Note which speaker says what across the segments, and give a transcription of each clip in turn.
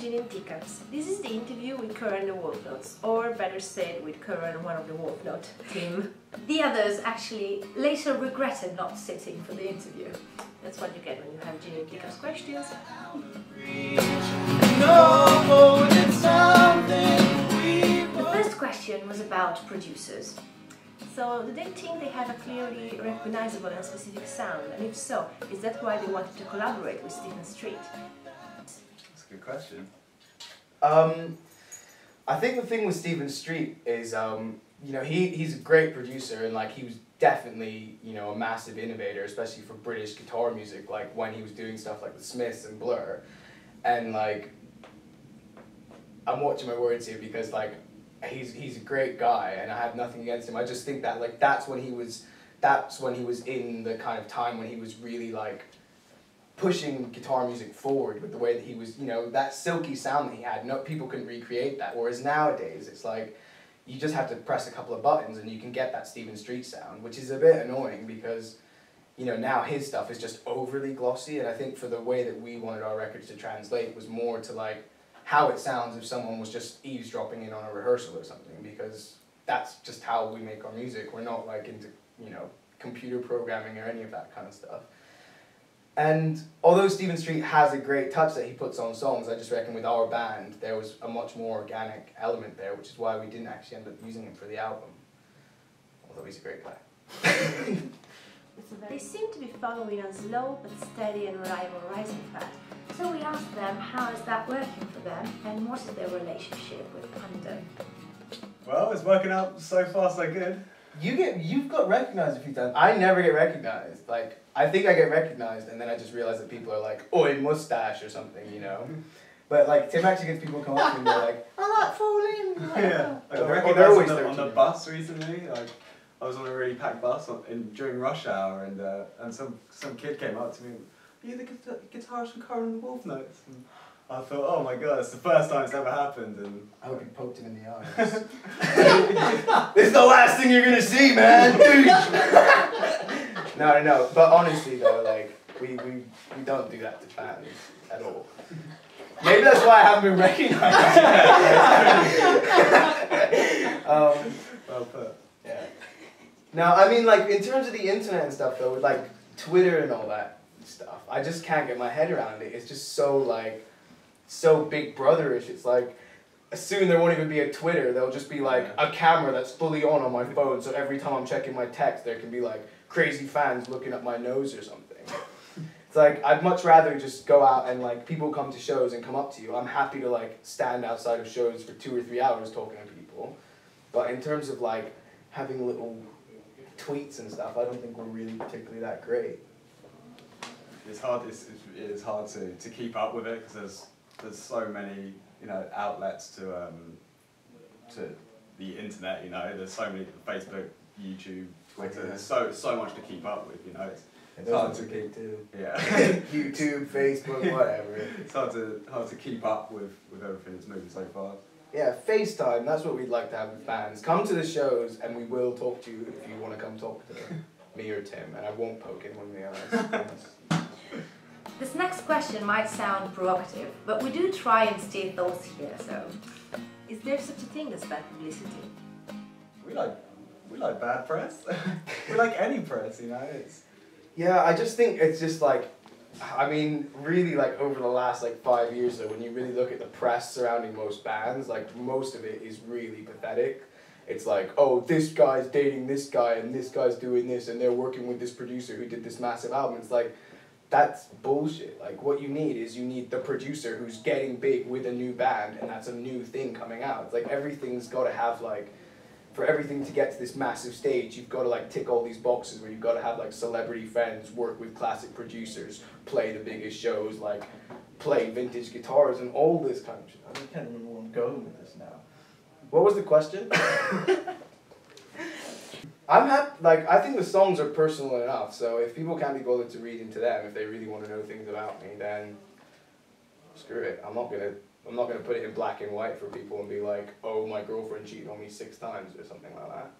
Speaker 1: Gin In Teacups. This is the interview with Kurran the Wolfnotes, or better said, with Kurran, one of the Wolfnote team.
Speaker 2: The others actually later regretted not sitting for the interview.
Speaker 1: That's what you get when you have Gin In Teacups questions.
Speaker 2: The first question was about producers.
Speaker 1: So, do they think they have a clearly recognizable and specific sound? And if so, is that why they wanted to collaborate with Stephen Street?
Speaker 3: That's a good question. I think the thing with Stephen Street is, you know, he's a great producer, and like he was definitely, you know, a massive innovator, especially for British guitar music, like when he was doing stuff like the Smiths and Blur. And like, I'm watching my words here because like, he's a great guy and I have nothing against him. I just think that like that's when he was in the kind of time when he was really like pushing guitar music forward with the way that he was, you know, that silky sound that he had. No, people couldn't recreate that. Whereas nowadays it's like you just have to press a couple of buttons and you can get that Stephen Street sound, which is a bit annoying because, you know, now his stuff is just overly glossy, and I think for the way that we wanted our records to translate was more to like how it sounds if someone was just eavesdropping in on a rehearsal or something, because that's just how we make our music. We're not like into, you know, computer programming or any of that kind of stuff. And although Stephen Street has a great touch that he puts on songs, I just reckon with our band there was a much more organic element there, which is why we didn't actually end up using him for the album. Although he's a great guy.
Speaker 1: They seem to be following a slow but steady and reliable rising path.
Speaker 2: So we asked them how is that working for them and what is their relationship with London.
Speaker 4: Well, it's working out so far so good.
Speaker 3: You've got recognized a few times. I never get recognized. Like, I think I get recognized and then I just realize that people are like, oi, mustache or something, you know? But like, Tim actually gets people come up to me and they're like, I like falling. Like,
Speaker 4: yeah. I got
Speaker 3: they're
Speaker 4: recognized
Speaker 3: always
Speaker 4: on the bus recently. Like, I was on a really packed bus during rush hour, and some kid came up to me. Are you the guitarist from Kurran and Wolfnotes? And I thought, oh my god, it's the first time it's ever happened. And
Speaker 3: I hope you poked him in the eyes. This is the last thing you're gonna see, man. No. But honestly though, like we don't do that to fans at all. Maybe that's why I haven't been recognized.
Speaker 4: well put.
Speaker 3: Yeah. Now, I mean, like, in terms of the internet and stuff, though, with, like, Twitter and all that stuff, I just can't get my head around it. It's just so, like, so Big Brother-ish. It's like, soon there won't even be a Twitter. There'll just be, like, a camera that's fully on my phone, so every time I'm checking my text, there can be, like, crazy fans looking up my nose or something. It's like, I'd much rather just go out and, like, people come to shows and come up to you. I'm happy to, like, stand outside of shows for 2 or 3 hours talking to people. But in terms of, like, having little tweets and stuff, I don't think we're really particularly that great.
Speaker 4: It's hard. It is hard to keep up with it because there's so many, you know, outlets to the internet. You know, there's so many Facebook, YouTube, Twitter. There's so much to keep up with. You know, it's hard to
Speaker 3: keep too.
Speaker 4: Yeah.
Speaker 3: YouTube, Facebook, whatever.
Speaker 4: It's hard to keep up with everything that's moving so fast.
Speaker 3: Yeah, FaceTime, that's what we'd like to have with fans. Come to the shows and we will talk to you if you want to come talk to me or Tim, and I won't poke anyone in the eyes.
Speaker 2: This next question might sound provocative, but we do try and steer thoughts here, so...
Speaker 1: Is there such a thing as bad publicity?
Speaker 4: We like bad press. We like any press, you know.
Speaker 3: Yeah, I just think it's just like, I mean, really, like, over the last, like, 5 years, though, when you really look at the press surrounding most bands, like, most of it is really pathetic. It's like, oh, this guy's dating this guy, and this guy's doing this, and they're working with this producer who did this massive album. It's like, that's bullshit. Like, what you need the producer who's getting big with a new band, and that's a new thing coming out. It's like, everything's got to have, like, for everything to get to this massive stage, you've got to like tick all these boxes where you've got to have like celebrity friends, work with classic producers, play the biggest shows, like play vintage guitars and all this kind of shit. I can't remember where I'm going with this now. What was the question? I'm happy, like, I think the songs are personal enough, so if people can't be bothered to read into them, if they really want to know things about me, then screw it. I'm not gonna put it in black and white for people and be like, oh, my girlfriend cheated on me 6 times or something like that.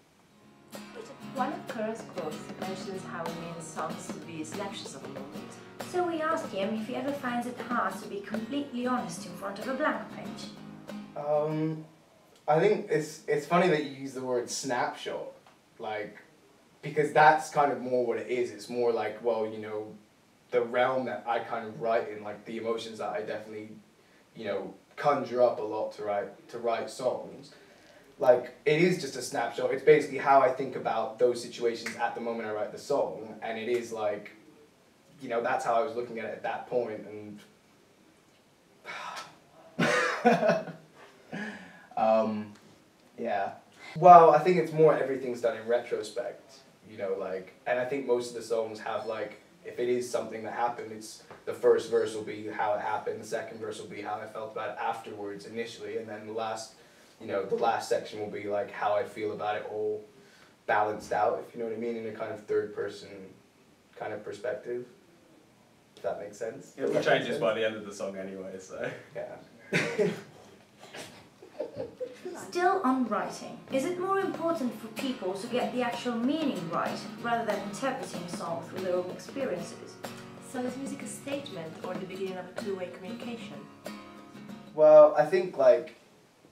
Speaker 1: One of Kurran's quotes mentions how he means songs to be snapshots of a moment.
Speaker 2: So we asked ask him if he ever finds it hard to be completely honest in front of a blank page.
Speaker 3: I think it's funny that you use the word snapshot, like, because that's kind of more what it is. It's more like, well, you know, the realm that I kind of write in, like the emotions that I definitely, you know, conjure up a lot to write songs. Like, it is just a snapshot. It's basically how I think about those situations at the moment I write the song, and it is like, you know, that's how I was looking at it at that point, and yeah. Well, I think it's more everything's done in retrospect, you know, like, and I think most of the songs have, like, if it is something that happened, it's the first verse will be how it happened, the second verse will be how I felt about it afterwards initially, and then the last, you know, the last section will be like how I feel about it all balanced out, if you know what I mean, in a kind of third person kind of perspective. If that makes sense.
Speaker 4: It will changes by the end of the song anyway, so.
Speaker 3: Yeah.
Speaker 2: Still on writing, is it more important for people to get the actual meaning right rather than interpreting a song through their own experiences?
Speaker 1: So is music a statement or the beginning of a two-way communication?
Speaker 3: Well, I think like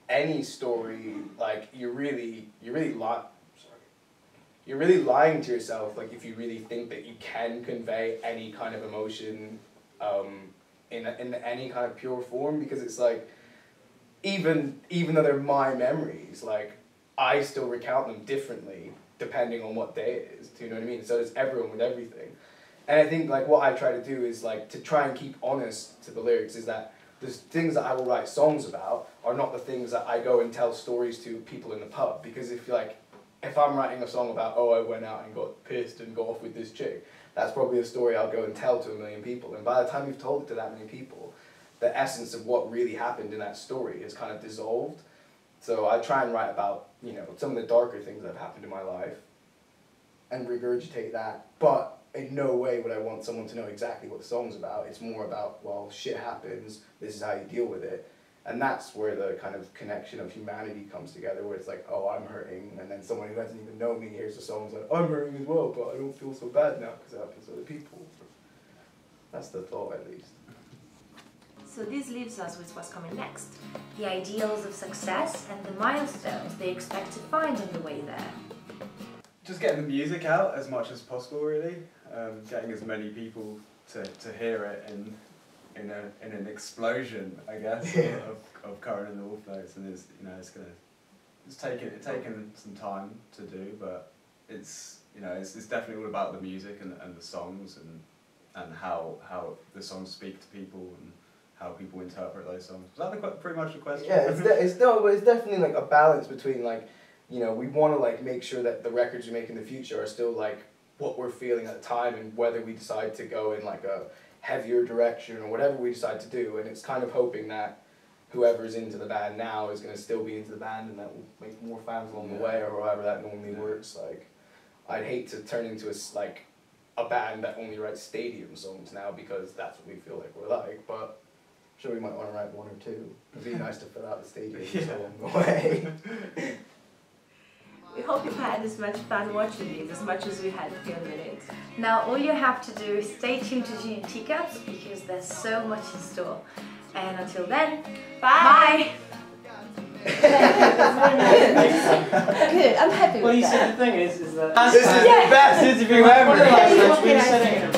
Speaker 3: any story, like you're really lying to yourself, like if you really think that you can convey any kind of emotion in any kind of pure form, because it's like, even though they're my memories, like I still recount them differently depending on what day it is. Do you know what I mean? So does everyone with everything. And I think like what I try to do is like to try and keep honest to the lyrics, is that the things that I will write songs about are not the things that I go and tell stories to people in the pub. Because if I'm writing a song about, oh, I went out and got pissed and got off with this chick, that's probably a story I'll go and tell to 1 million people. And by the time you've told it to that many people, the essence of what really happened in that story is kind of dissolved. So I try and write about, you know, some of the darker things that have happened in my life and regurgitate that. But in no way would I want someone to know exactly what the song's about. It's more about, well, shit happens, this is how you deal with it. And that's where the kind of connection of humanity comes together, where it's like, oh, I'm hurting, and then someone who doesn't even know me hears the song and is like, I'm hurting as well, but I don't feel so bad now because it happens to other people. That's the thought, at least.
Speaker 1: So this leaves us with what's coming next.
Speaker 2: The ideals of success and the milestones they expect to find on the way there.
Speaker 4: Just getting the music out as much as possible, really. Getting as many people to hear it in an explosion, I guess, of Kurran and the Wolfnotes, and it's taken some time to do, but it's definitely all about the music and the songs and how the songs speak to people and how people interpret those songs. Was that pretty much the question?
Speaker 3: Yeah, it's definitely like a balance between like, you know, we want to like make sure that the records we make in the future are still like what we're feeling at the time, and whether we decide to go in like a heavier direction or whatever we decide to do, and it's kind of hoping that whoever's into the band now is going to still be into the band, and that will make more fans along the way, or however that normally works. Like, I'd hate to turn into a band that only writes stadium songs now, because that's what we feel like we're like, but I'm sure we might want to write one or two. It'd be nice to fill out the stadiums along the way.
Speaker 1: We hope you've had as much fun watching these as much as we had filming it.
Speaker 2: Now all you have to do is stay tuned to Gin In Teacups, because there's so much in store. And until then, bye!
Speaker 1: Good, I'm happy with that.
Speaker 5: Well, you see, the thing is that...
Speaker 3: This is the best interview ever!
Speaker 5: One of the last times we were sitting in a